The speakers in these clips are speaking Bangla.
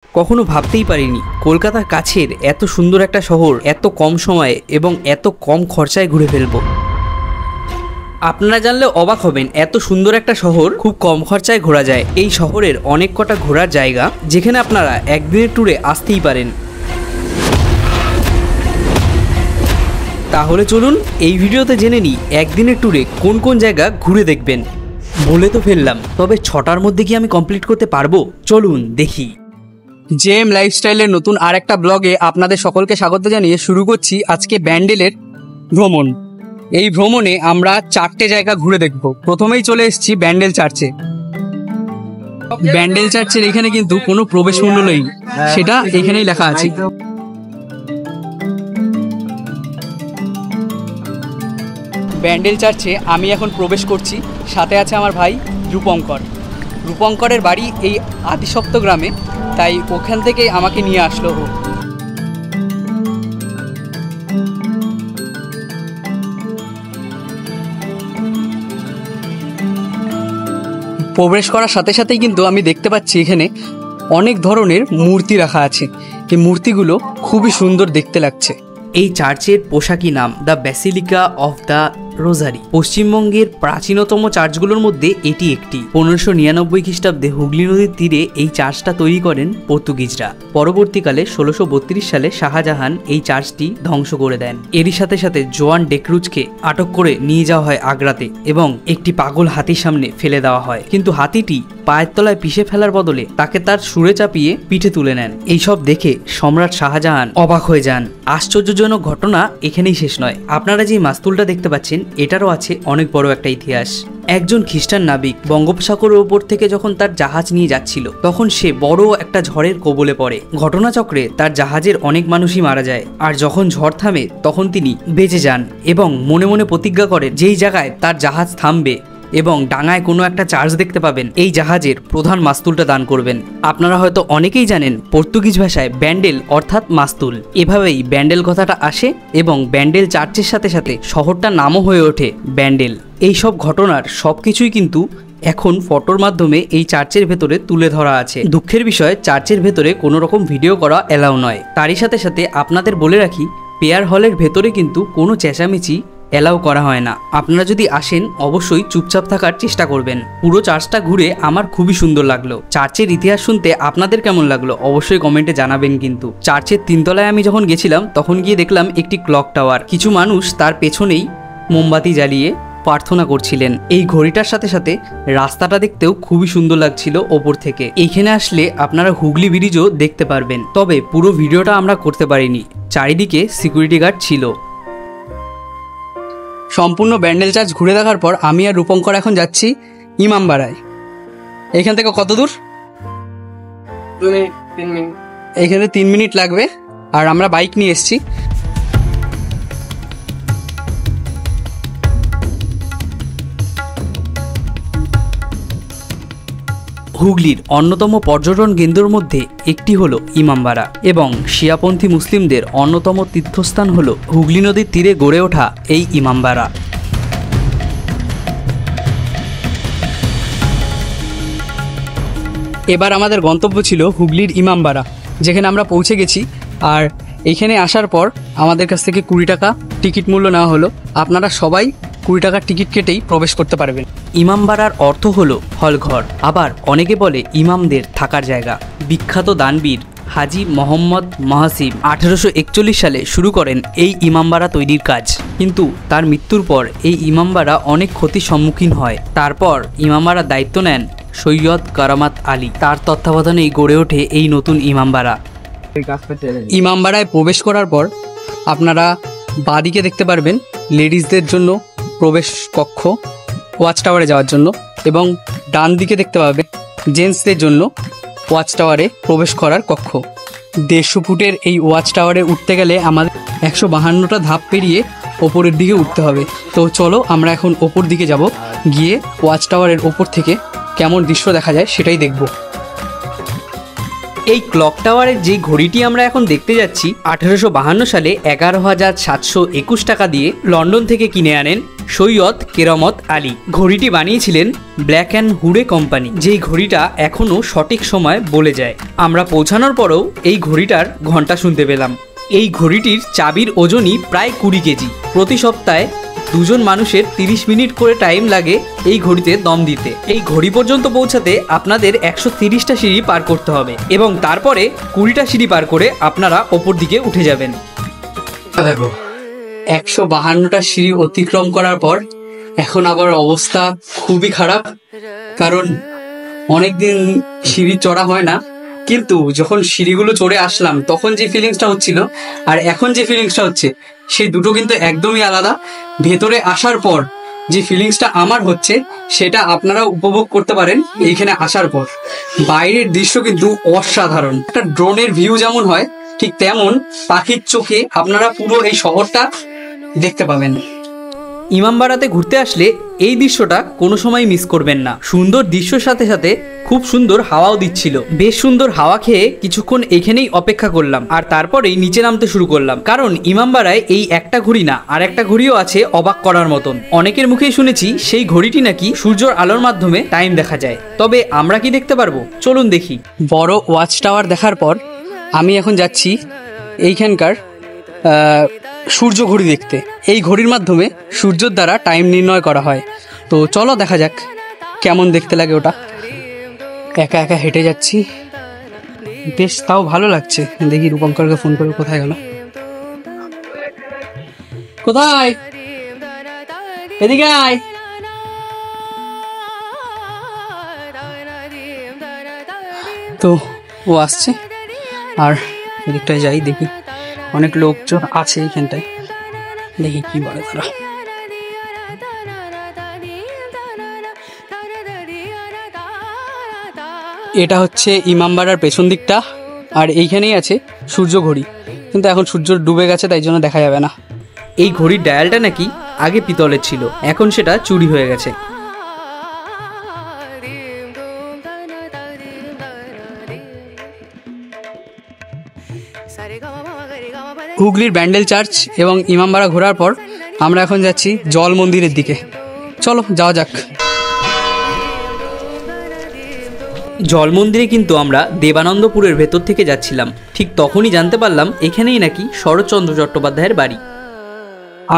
কখনো ভাবতেই পারিনি কলকাতার কাছের এত সুন্দর একটা শহর এত কম সময়ে এবং এত কম খরচায় ঘুরে ফেলবো। আপনারা জানলে অবাক হবেন, এত সুন্দর একটা শহর খুব কম খরচায় ঘোরা যায়। এই শহরের অনেক কটা ঘোরার জায়গা যেখানে আপনারা একদিনের ট্যুরে আসতেই পারেন। তাহলে চলুন এই ভিডিওতে জেনে নিই একদিনের ট্যুরে কোন কোন জায়গা ঘুরে দেখবেন। বলে তো ফেললাম, তবে 6টার মধ্যে কি আমি কমপ্লিট করতে পারবো? চলুন দেখি। জেএম লাইফস্টাইলের নতুন আর একটা ব্লগে আপনাদের সকলকে স্বাগত জানিয়ে শুরু করছি আজকে ব্যান্ডেলের ভ্রমণ। এই ভ্রমণে আমরা 4টে জায়গা ঘুরে দেখব। প্রথমেই চলে এসেছি ব্যান্ডেল চার্চে। ব্যান্ডেল চার্চের এখানে কিন্তু কোনো প্রবেশ মূল্য নেই, সেটা এখানেই লেখা আছে। ব্যান্ডেল চার্চে আমি এখন প্রবেশ করছি, সাথে আছে আমার ভাই রূপঙ্কর। রূপঙ্করের বাড়ি এই আদিসপ্ত গ্রামে, তাই ওখান থেকেই আমাকে নিয়ে আসলো ও। প্রবেশ করার সাথে সাথেই কিন্তু আমি দেখতে পাচ্ছি এখানে অনেক ধরনের মূর্তি রাখা আছে। এই মূর্তিগুলো খুবই সুন্দর দেখতে লাগছে। এই চার্চের পোশাকি নাম দ্য ব্যাসিলিকা অফ দ্য রোজারি। পশ্চিমবঙ্গের প্রাচীনতম চার্চগুলোর মধ্যে এটি একটি। 1599 খ্রিস্টাব্দে হুগলি নদীর তীরে এই চার্চটা তৈরি করেন পর্তুগিজরা। পরবর্তীকালে 1632 সালে শাহজাহান এই চার্চটি ধ্বংস করে দেন। এরই সাথে সাথে জোয়ান ডেক্রুজকে আটক করে নিয়ে যাওয়া হয় আগ্রাতে এবং একটি পাগল হাতির সামনে ফেলে দেওয়া হয়। কিন্তু হাতিটি পায়ের তলায় পিষে ফেলার বদলে তাকে তার সুরে চাপিয়ে পিঠে তুলে নেন। এইসব দেখে সম্রাট শাহজাহান অবাক হয়ে যান। আশ্চর্যজনক ঘটনা এখানেই শেষ নয়। আপনারা যে মাস্তুলটা দেখতে পাচ্ছেন এটারও আছে অনেক বড় একটা ইতিহাস। একজন খ্রিস্টান নাবিক বঙ্গোপসাগরের ওপর থেকে যখন তার জাহাজ নিয়ে যাচ্ছিল, তখন সে বড় একটা ঝড়ের কবলে পড়ে। ঘটনাচক্রে তার জাহাজের অনেক মানুষই মারা যায়, আর যখন ঝড় থামে তখন তিনি বেঁচে যান এবং মনে মনে প্রতিজ্ঞা করেন যেই জায়গায় তার জাহাজ থামবে এবং ডাঙায় কোনো একটা চার্চ দেখতে পাবেন, এই জাহাজের প্রধান মাস্তুলটা দান করবেন। আপনারা হয়তো অনেকেই জানেন পর্তুগিজ ভাষায় ব্যান্ডেল অর্থাৎ মাস্তুল। এভাবেই ব্যান্ডেল কথাটা আসে এবং ব্যান্ডেল চার্চের সাথে সাথে শহরটার নামও হয়ে ওঠে ব্যান্ডেল। এই সব ঘটনার সবকিছুই কিন্তু এখন ফটোর মাধ্যমে এই চার্চের ভেতরে তুলে ধরা আছে। দুঃখের বিষয়, চার্চের ভেতরে কোনো রকম ভিডিও করা এলাও নয়। তারই সাথে সাথে আপনাদের বলে রাখি, প্রেয়ার হলের ভেতরে কিন্তু কোনো চেঁচামেচি এলাও করা হয় না। আপনারা যদি আসেন অবশ্যই চুপচাপ থাকার চেষ্টা করবেন। পুরো চার্চটা ঘুরে আমার খুবই সুন্দর লাগলো। চার্চের ইতিহাস শুনতে আপনাদের কেমন লাগলো অবশ্যই কমেন্টে জানাবেন। কিন্তু চার্চের 3 তলায় আমি যখন গেছিলাম তখন গিয়ে দেখলাম একটি ক্লক টাওয়ার। কিছু মানুষ তার পেছনেই মোমবাতি জ্বালিয়ে প্রার্থনা করছিলেন। এই ঘড়িটার সাথে সাথে রাস্তাটা দেখতেও খুবই সুন্দর লাগছিল ওপর থেকে। এইখানে আসলে আপনারা হুগলি ব্রিজও দেখতে পারবেন। তবে পুরো ভিডিওটা আমরা করতে পারিনি, চারিদিকে সিকিউরিটি গার্ড ছিল। সম্পূর্ণ ব্যান্ডেল চার্চ ঘুরে দেখার পর আমি আর রূপঙ্কর এখন যাচ্ছি ইমামবাড়ায়। এখান থেকে কত দূর? 3 মিনিট। এখানে 3 মিনিট লাগবে, আর আমরা বাইক নিয়ে এসেছি। হুগলির অন্যতম পর্যটন কেন্দ্রের মধ্যে একটি হলো ইমামবাড়া এবং শিয়াপন্থী মুসলিমদের অন্যতম তীর্থস্থান হলো হুগলি নদীর তীরে গড়ে ওঠা এই ইমামবাড়া। এবার আমাদের গন্তব্য ছিল হুগলির ইমামবাড়া, যেখানে আমরা পৌঁছে গেছি। আর এইখানে আসার পর আমাদের কাছ থেকে 20 টাকা টিকিট মূল্য নেওয়া হলো। আপনারা সবাই 20 টাকার টিকিট কেটেই প্রবেশ করতে পারবেন। ইমামবাড়ার অর্থ হলো হলঘর, আবার অনেকে বলে ইমামদের থাকার জায়গা। বিখ্যাত দানবীর হাজি মোহাম্মদ মহাসিব 1841 সালে শুরু করেন এই ইমামবাড়া তৈরির কাজ, কিন্তু তার মৃত্যুর পর এই ইমামবাড়া অনেক ক্ষতির সম্মুখীন হয়। তারপর ইমামবাড়ার দায়িত্ব নেন সৈয়দ কারামাত আলী। তার তত্ত্বাবধানেই গড়ে ওঠে এই নতুন ইমামবাড়া। ইমামবাড়ায় প্রবেশ করার পর আপনারা বাঁদিকে দেখতে পারবেন লেডিসদের জন্য প্রবেশ কক্ষ ওয়াচ টাওয়ারে যাওয়ার জন্য, এবং ডান দিকে দেখতে পাবেন জেন্টসদের জন্য ওয়াচ টাওয়ারে প্রবেশ করার কক্ষ। 150 ফুটের এই ওয়াচ টাওয়ারে উঠতে গেলে আমাদের 152টা ধাপ পেরিয়ে ওপরের দিকে উঠতে হবে। তো চলো আমরা এখন ওপর দিকে যাব, গিয়ে ওয়াচ টাওয়ারের ওপর থেকে কেমন দৃশ্য দেখা যায় সেটাই দেখব। এই ক্লক টাওয়ারের যে ঘড়িটি আমরা এখন দেখতে যাচ্ছি 1852 সালে 11,721 টাকা দিয়ে লন্ডন থেকে কিনে আনেন সৈয়দ কেরামত আলী। ঘড়িটি বানিয়েছিলেন ব্ল্যাক অ্যান্ড হুডে কোম্পানি, যেই ঘড়িটা এখনও সঠিক সময় বলে যায়। আমরা পৌঁছানোর পরেও এই ঘড়িটার ঘন্টা শুনতে পেলাম। এই ঘড়িটির চাবির ওজনই প্রায় 20 কেজি। প্রতি সপ্তাহে 2 জন মানুষের 30 মিনিট করে টাইম লাগে এই ঘড়িতে দম দিতে। এই ঘড়ি পর্যন্ত পৌঁছাতে আপনাদের 130টা সিঁড়ি পার করতে হবে এবং তারপরে 20টা সিঁড়ি পার করে আপনারা ওপর দিকে উঠে যাবেন। দেখো 152টা সিঁড়ি অতিক্রম করার পর এখন আবার অবস্থা খুবই খারাপ, কারণ অনেকদিন সিঁড়ি চড়া হয় না, কিন্তু যখন সিঁড়িগুলো চড়ে আসলাম তখন যে ফিলিংসটা হচ্ছিল আর এখন যে ফিলিংসটা হচ্ছে সেই দুটো কিন্তু একদমই আলাদা। ভেতরে আসার পর যে ফিলিংসটা আমার হচ্ছে সেটা আপনারা উপভোগ করতে পারেন এইখানে আসার পর। বাইরের দৃশ্য কিন্তু অসাধারণ। একটা ড্রোনের ভিউ যেমন হয় ঠিক তেমন পাখির চোখে আপনারা পুরো এই শহরটা দেখতে পাবেন। ইমামবাড়াতে ঘুরতে আসলে এই দৃশ্যটা কোনো সময় মিস করবেন না। সুন্দর দৃশ্যের সাথে সাথে খুব সুন্দর হাওয়াও দিচ্ছিল। বেশ সুন্দর হাওয়া খেয়ে কিছুক্ষণ এখানেই অপেক্ষা করলাম আর তারপরেই নিচে নামতে শুরু করলাম, কারণ ইমামবাড়ায় এই একটা ঘড়ি না আর একটা ঘড়িও আছে অবাক করার মতন। অনেকের মুখেই শুনেছি সেই ঘড়িটি নাকি সূর্যের আলোর মাধ্যমে টাইম দেখা যায়। তবে আমরা কি দেখতে পারবো? চলুন দেখি। বড় ওয়াচ টাওয়ার দেখার পর আমি এখন যাচ্ছি এইখানকার সূর্য ঘড়ি দেখতে। এই ঘড়ির মাধ্যমে সূর্যের দ্বারা টাইম নির্ণয় করা হয়। তো চলো দেখা যাক কেমন দেখতে লাগে ওটা। একা একা হেঁটে যাচ্ছি, বেশ তাও ভালো লাগছে। দেখি রূপঙ্করকে ফোন করে, কোথায় গেল? কোথায়? এদিকে আয়। তো ও আসছে আর এদিকটায় যাই, দেখি অনেক লোকজন আছে এইখানটায়, দেখি কি বলে তারা। এটা হচ্ছে ইমামবাড়ার পেছন দিকটা আর এইখানেই আছে সূর্য ঘড়ি, কিন্তু এখন সূর্য ডুবে গেছে তাই জন্য দেখা যাবে না। এই ঘড়ির ডায়ালটা নাকি আগে পিতলের ছিল, এখন সেটা চুরি হয়ে গেছে। হুগলির ব্যান্ডেল চার্চ এবং ইমামবাড়া ঘোরার পর আমরা এখন যাচ্ছি জল মন্দিরের দিকে। চলো যাওয়া যাক। জল মন্দিরে কিন্তু আমরা দেবানন্দপুরের ভেতর থেকে যাচ্ছিলাম। ঠিক তখনই জানতে পারলাম এখানেই নাকি শরৎচন্দ্র চট্টোপাধ্যায়ের বাড়ি।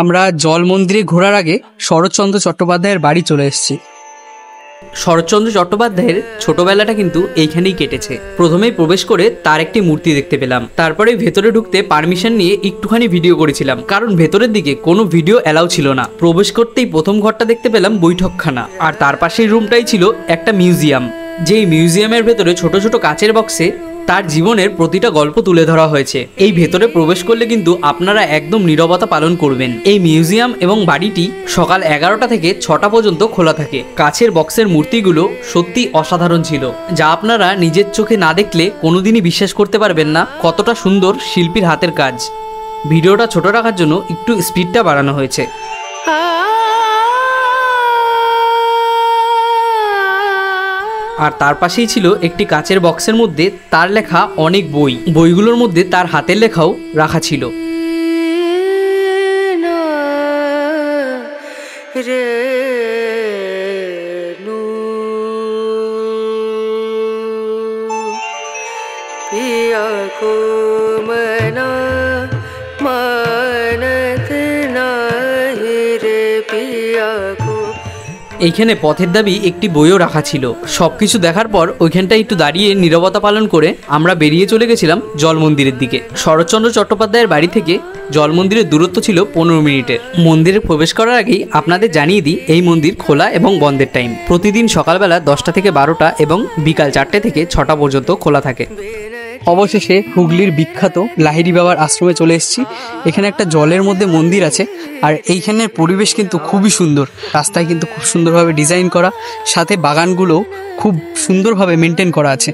আমরা জল মন্দিরে ঘোরার আগে শরৎচন্দ্র চট্টোপাধ্যায়ের বাড়ি চলে এসেছি। শরৎচন্দ্র চট্টোপাধ্যায়ের ছোটবেলাটা কিন্তু এইখানেই কেটেছে। প্রথমেই প্রবেশ করে তার একটি মূর্তি দেখতে পেলাম, তারপরে ভেতরে ঢুকতে পারমিশন নিয়ে একটুখানি ভিডিও করেছিলাম, কারণ ভেতরের দিকে কোনো ভিডিও অ্যালাউ ছিল না। প্রবেশ করতেই প্রথম ঘরটা দেখতে পেলাম বৈঠকখানা, আর তার পাশের রুমটাই ছিল একটা মিউজিয়াম। যেই মিউজিয়ামের ভেতরে ছোট ছোট কাচের বক্সে তার জীবনের প্রতিটা গল্প তুলে ধরা হয়েছে। এই ভেতরে প্রবেশ করলে কিন্তু আপনারা একদম নীরবতা পালন করবেন। এই মিউজিয়াম এবং বাড়িটি সকাল 11টা থেকে 6টা পর্যন্ত খোলা থাকে। কাচের বক্সের মূর্তিগুলো সত্যি অসাধারণ ছিল, যা আপনারা নিজের চোখে না দেখলে কোনোদিনই বিশ্বাস করতে পারবেন না কতটা সুন্দর শিল্পীর হাতের কাজ। ভিডিওটা ছোট রাখার জন্য একটু স্পিডটা বাড়ানো হয়েছে। আর তার পাশেই ছিল একটি কাচের বক্সের মধ্যে তার লেখা অনেক বই। বইগুলোর মধ্যে তার হাতের লেখাও রাখা ছিল। এইখানে পথের দাবি একটি বইও রাখা ছিল। সবকিছু দেখার পর ওইখানটা একটু দাঁড়িয়ে নীরবতা পালন করে আমরা বেরিয়ে চলে গেছিলাম জল মন্দিরের দিকে। শরৎচন্দ্র চট্টোপাধ্যায়ের বাড়ি থেকে জল মন্দিরের দূরত্ব ছিল 15 মিনিটের। মন্দিরে প্রবেশ করার আগেই আপনাদের জানিয়ে দিই এই মন্দির খোলা এবং বন্ধের টাইম প্রতিদিন সকালবেলা 10টা থেকে 12টা এবং বিকাল 4টে থেকে 6টা পর্যন্ত খোলা থাকে। অবশেষে হুগলির বিখ্যাত লাহিড়ী বাবার আশ্রমে চলে এসেছি। এখানে একটা জলের মধ্যে মন্দির আছে আর এইখানের পরিবেশ কিন্তু খুবই সুন্দর। রাস্তায় কিন্তু খুব সুন্দরভাবে ডিজাইন করা, সাথে বাগানগুলো খুব সুন্দরভাবে মেনটেন করা আছে।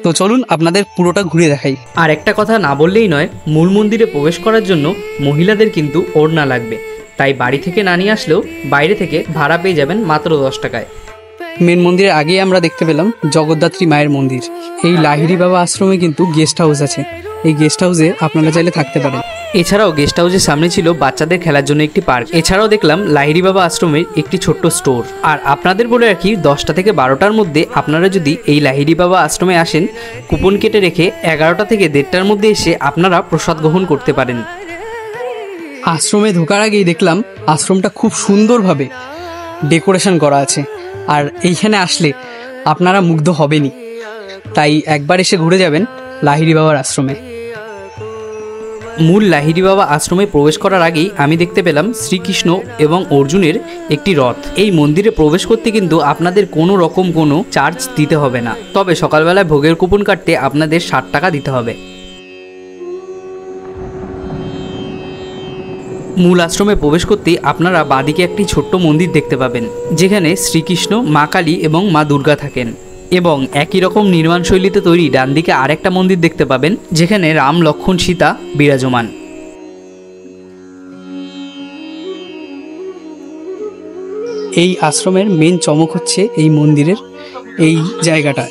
তো চলুন আপনাদের পুরোটা ঘুরে দেখাই। আর একটা কথা না বললেই নয়, মূল মন্দিরে প্রবেশ করার জন্য মহিলাদের কিন্তু ওড়না লাগবে, তাই বাড়ি থেকে না নিয়ে আসলেও বাইরে থেকে ভাড়া পেয়ে যাবেন মাত্র 10 টাকায়। মেন মন্দিরের আগেই আমরা দেখতে পেলাম জগদ্ধাত্রী মায়ের মন্দির। এই লাহিড়ী বাবা আশ্রমে কিন্তু গেস্ট হাউস আছে, এই গেস্ট হাউসে আপনারা চাইলে থাকতে পারেন। এছাড়াও গেস্ট হাউসের সামনে ছিল বাচ্চাদের খেলার জন্য একটি পার্ক। এছাড়াও দেখলাম লাহিড়ী বাবা আশ্রমের একটি ছোট্ট স্টোর। আর আপনাদের বলে রাখি 10টা থেকে 12টার মধ্যে আপনারা যদি এই লাহিড়ী বাবা আশ্রমে আসেন, কুপন কেটে রেখে 11টা থেকে 1:30টার মধ্যে এসে আপনারা প্রসাদ গ্রহণ করতে পারেন। আশ্রমে ঢোকার আগেই দেখলাম আশ্রমটা খুব সুন্দরভাবে ডেকোরেশন করা আছে, আর এইখানে আসলে আপনারা মুগ্ধ হবেনই। তাই একবার এসে ঘুরে যাবেন লাহিড়ী বাবার আশ্রমে। মূল লাহিড়ী বাবা আশ্রমে প্রবেশ করার আগেই আমি দেখতে পেলাম শ্রীকৃষ্ণ এবং অর্জুনের একটি রথ। এই মন্দিরে প্রবেশ করতে কিন্তু আপনাদের কোনো রকম কোনো চার্জ দিতে হবে না, তবে সকালবেলায় ভোগের কুপন কাটতে আপনাদের 60 টাকা দিতে হবে। মূল আশ্রমে প্রবেশ করতেই আপনারা বাদিকে একটি ছোট্ট মন্দির দেখতে পাবেন, যেখানে শ্রীকৃষ্ণ, মা কালী এবং মা দুর্গা থাকেন। এবং একই রকম নির্মাণ শৈলীতে তৈরি ডান দিকে আরেকটা মন্দির দেখতে পাবেন, যেখানে রাম, লক্ষ্মণ, সীতা বিরাজমান। এই আশ্রমের মেন চমক হচ্ছে এই মন্দিরের এই জায়গাটা,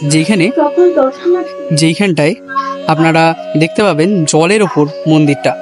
যেইখানটায় আপনারা দেখতে পাবেন জলের ওপর মন্দিরটা।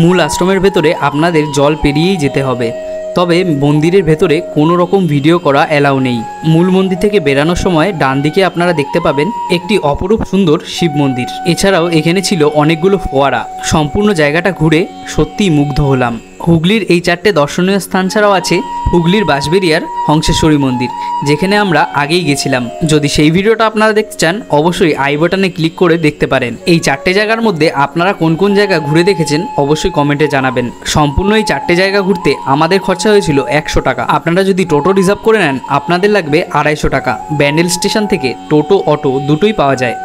মূল আশ্রমের ভেতরে আপনাদের জল পেরিয়েই যেতে হবে, তবে মন্দিরের ভেতরে কোনো রকম ভিডিও করা অ্যালাউ নেই। মূল মন্দির থেকে বেরানোর সময় ডান দিকে আপনারা দেখতে পাবেন একটি অপরূপ সুন্দর শিব মন্দির। এছাড়াও এখানে ছিল অনেকগুলো ফোয়ারা। সম্পূর্ণ জায়গাটা ঘুরে সত্যিই মুগ্ধ হলাম। হুগলির এই 4টে দর্শনীয় স্থান ছাড়াও আছে হুগলির বাঁশবেড়িয়ার হংসেশ্বরী মন্দির, যেখানে আমরা আগেই গেছিলাম। যদি সেই ভিডিওটা আপনারা দেখতে চান, অবশ্যই আই বাটনে ক্লিক করে দেখতে পারেন। এই 4টে জায়গার মধ্যে আপনারা কোন কোন জায়গা ঘুরে দেখেছেন অবশ্যই কমেন্টে জানাবেন। সম্পূর্ণ এই 4টে জায়গা ঘুরতে আমাদের খরচা হয়েছিল 100 টাকা। আপনারা যদি টোটো রিজার্ভ করে নেন আপনাদের লাগবে 250 টাকা। ব্যান্ডেল স্টেশন থেকে টোটো, অটো দুটোই পাওয়া যায়।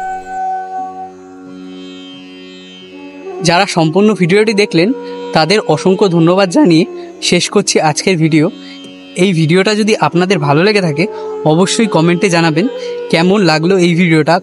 যারা সম্পূর্ণ ভিডিওটি দেখলেন তাদের অসংখ্য ধন্যবাদ জানিয়ে শেষ করছি আজকের ভিডিও। এই ভিডিওটা যদি আপনাদের ভালো লেগে থাকে অবশ্যই কমেন্টে জানাবেন কেমন লাগলো এই ভিডিওটা।